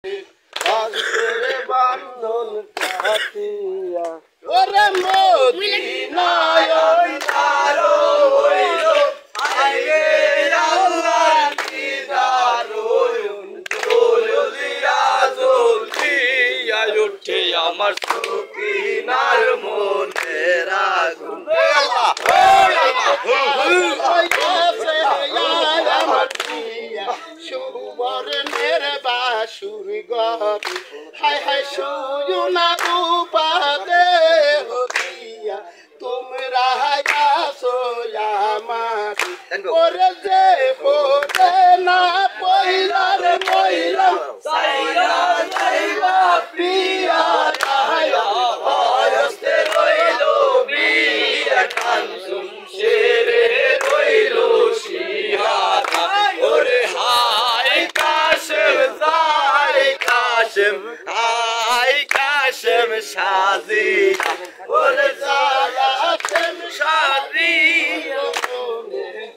হস্তের বান্ধন কাটিয়া ওরে মদিনায় তারো হইল আইরে আল্লাহর দিদার জলিয়া জলিয়া উঠে আমার সকিনার মনের আগুন সুবর্ণের বাসুর গরে হায় হায় সুজনা রূপাতে হইয়া তোমরা আসো আমার ওরে যে পড়ে না পইলার মইলাম সাইরা সাইরা প্রিয়া রায়া হস্তে রইল বিয়া কানসুম শেরে রইল শিহারা ওরে হাই কাশেম যাই কাশেম হাই কাশেম শাদি ওরে কাশেম শাদি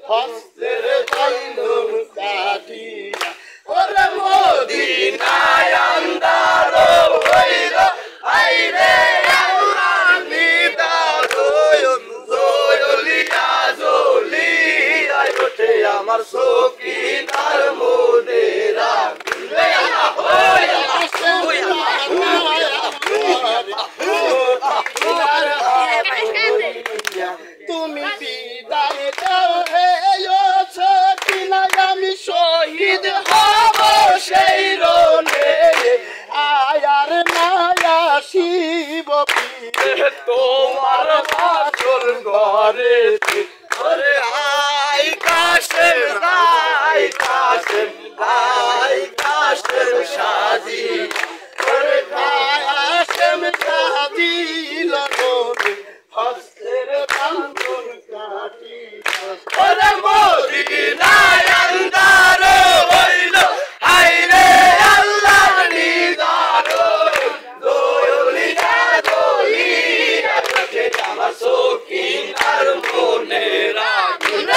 হস্তের বান্ধন কাটিয়া ওরে মদিনায় আন্দার হইল আইরে আল্লাহর দিদার জলিয়া জলিয়া ওঠে আমার সকিনার মনের আগুন তুমি বিদায় দাও হে সকিনা আমি শহীদ হব সেই রনে আয়ার মায়া শিব তোমার বাসর ঘরে ওরে আই কাশেম শাদি ওরে কাশেম শাদি লগনে হস্তের বান্ধন কাটিয়া ওরে মদিনায় আন্দার হইল আইরে আল্লাহর দিদার জলিয়া জলিয়া ওঠে আমার সকিনার মনের আগুন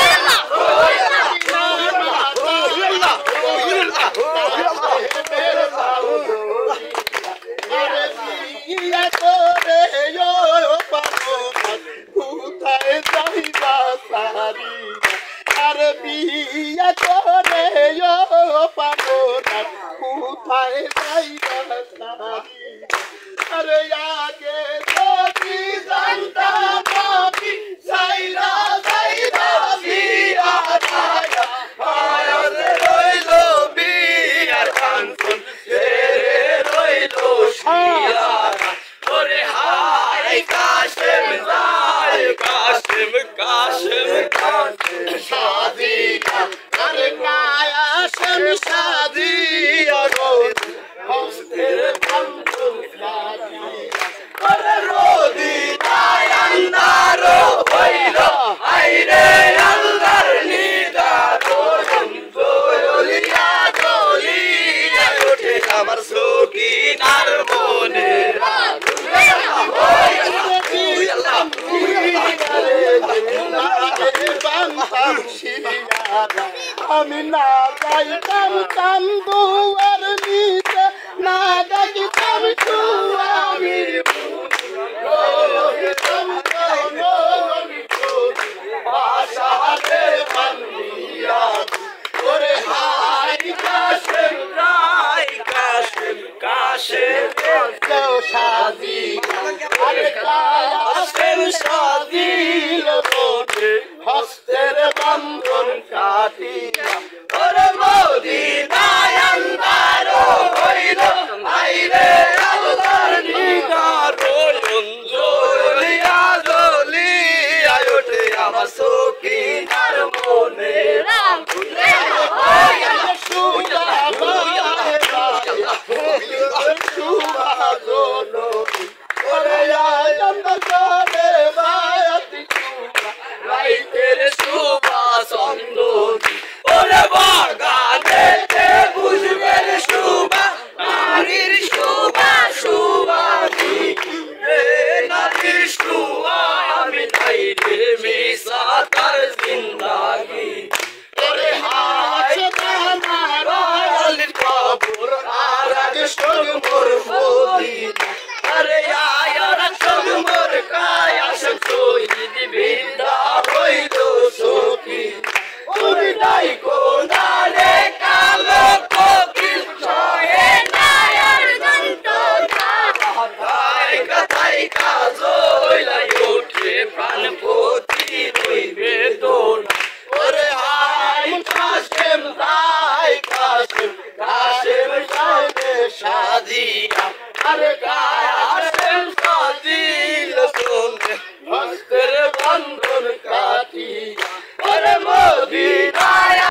কোথায় যাইবা সারি আর বিয়া করে পাবো না কোথায় যাইবা সারি আরে আগে যদি জানতাম আমি সাইরা সাইরা বিয়া রায়া আয়ারে রইল বিয়ার কানসুন শেরে রইল শিয়ারা ওরে হাই কাশেম যাই কাশেম কাশেম কাশেম শাদিয়া আরে কাশেম শাদিয়া হস্তের বান্ধন কাটিয়া ওরে মদিনায় আন্দার হইল আইরে আল্লাহর দিদার জলিয়া জলিয়া ওঠে আমার সকিনার মনের আগুন আমি না যাইতাম কান্দুয়ার নিতে না যাইতাম সুয়ামীর বাসাতে বান্দিয়া ওরে হাই কাশেম রাই কাশেম কাশেম শাদি আরে কাশেম শাদি লগনে হস্তের বান্ধন কাটিয়া ওরে মদিনায় আন্দার হইল আইরে আল্লাহর দিদার জলিয়া জলিয়া ওঠে আমার সকিনার মনের আগুন রাইতের সুবাস সঙ্গ মোর মদিনা আরে আয়ার সঙ্গ মোর কায়া শহীদ বিন্দা হইল সখী তুমি নাই কোনারে কালো কোকিল ছয়ে নায়ার যন্ত্রণা হাতায় কথাই কাজলাই ওঠে প্রাণ পতি রইবে দোনা ওরে হাই কাশেম রাই কাশেম কাশেম সাহেব সাদিয়া আরে কাশেম সাদিয়া